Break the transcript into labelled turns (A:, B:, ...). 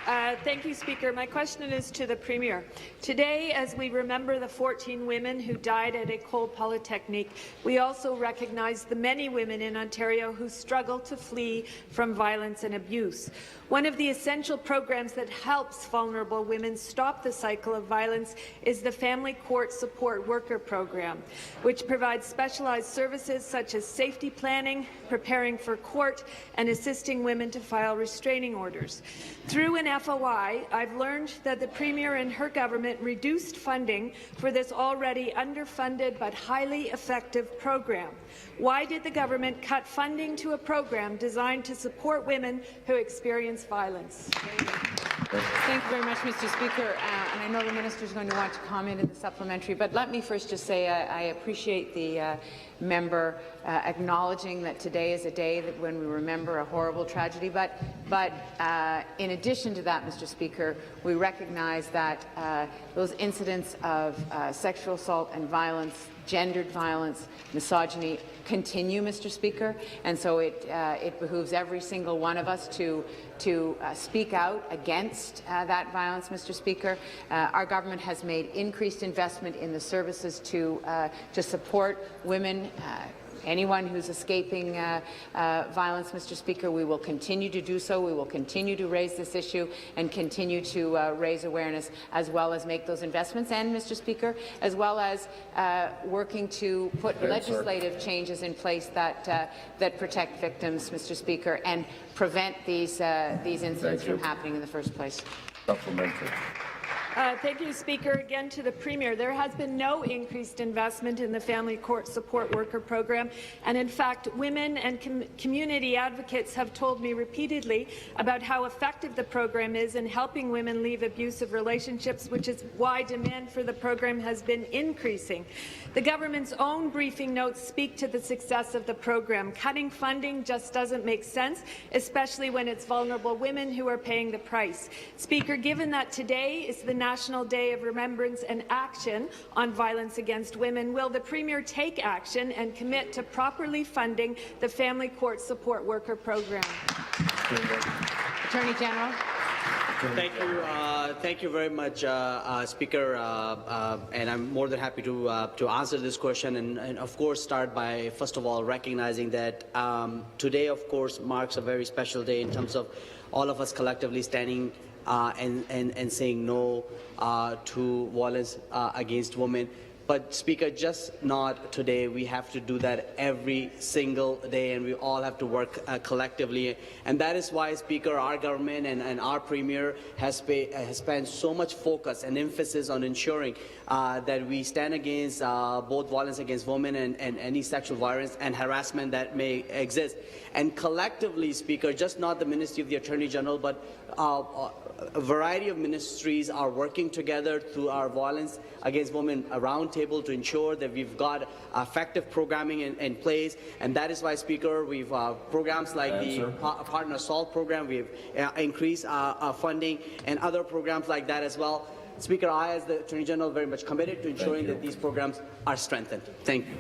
A: Thank you, Speaker. My question is to the Premier. Today, as we remember the 14 women who died at École Polytechnique, we also recognize the many women in Ontario who struggle to flee from violence and abuse. One of the essential programs that helps vulnerable women stop the cycle of violence is the Family Court Support Worker Program, which provides specialized services such as safety planning, preparing for court, and assisting women to file restraining orders. Through an FOI, I've learned that the Premier and her government reduced funding for this already underfunded but highly effective program. Why did the government cut funding to a program designed to support women who experience violence?
B: Thank you very much, Mr. Speaker. And I know the minister is going to want to comment in the supplementary, but let me first just say I appreciate the member acknowledging that today is a day that when we remember a horrible tragedy. But in addition to that, Mr. Speaker, we recognize that those incidents of sexual assault and violence, gendered violence, misogyny continue, Mr. Speaker, and so it behooves every single one of us to speak out against that violence, Mr. Speaker. Our government has made increased investment in the services to support women. Anyone who's escaping violence, Mr. Speaker, we will continue to do so. We will continue to raise this issue and continue to raise awareness, as well as make those investments, and, Mr. Speaker, as well as working to put legislative changes in place that protect victims, Mr. Speaker, and prevent these incidents from happening in the first place.
C: Supplementary.
A: Thank you, Speaker. Again to the Premier. There has been no increased investment in the Family Court Support Worker Program, and in fact, women and community advocates have told me repeatedly about how effective the program is in helping women leave abusive relationships, which is why demand for the program has been increasing. The government's own briefing notes speak to the success of the program. Cutting funding just doesn't make sense, especially when it's vulnerable women who are paying the price. Speaker, given that today is the National Day of Remembrance and Action on Violence Against Women, will the Premier take action and commit to properly funding the Family Court Support Worker Program?
B: Attorney General.
D: Thank you very much, Speaker, and I'm more than happy to answer this question, and of course start by first of all recognizing that today, of course, marks a very special day in terms of all of us collectively standing and saying no to violence against women. But, Speaker, just not today. We have to do that every single day, and we all have to work collectively. And that is why, Speaker, our government and our Premier has spent so much focus and emphasis on ensuring that we stand against both violence against women and any sexual violence and harassment that may exist. And collectively, Speaker, just not the Ministry of the Attorney General, but a variety of ministries are working together through our Violence Against Women Roundtable to ensure that we've got effective programming in place. And that is why, Speaker, we've programs like the Partner Assault program, we've increased funding, and other programs like that as well. Speaker, I, as the Attorney General, very much committed to ensuring that these programs are strengthened. Thank you.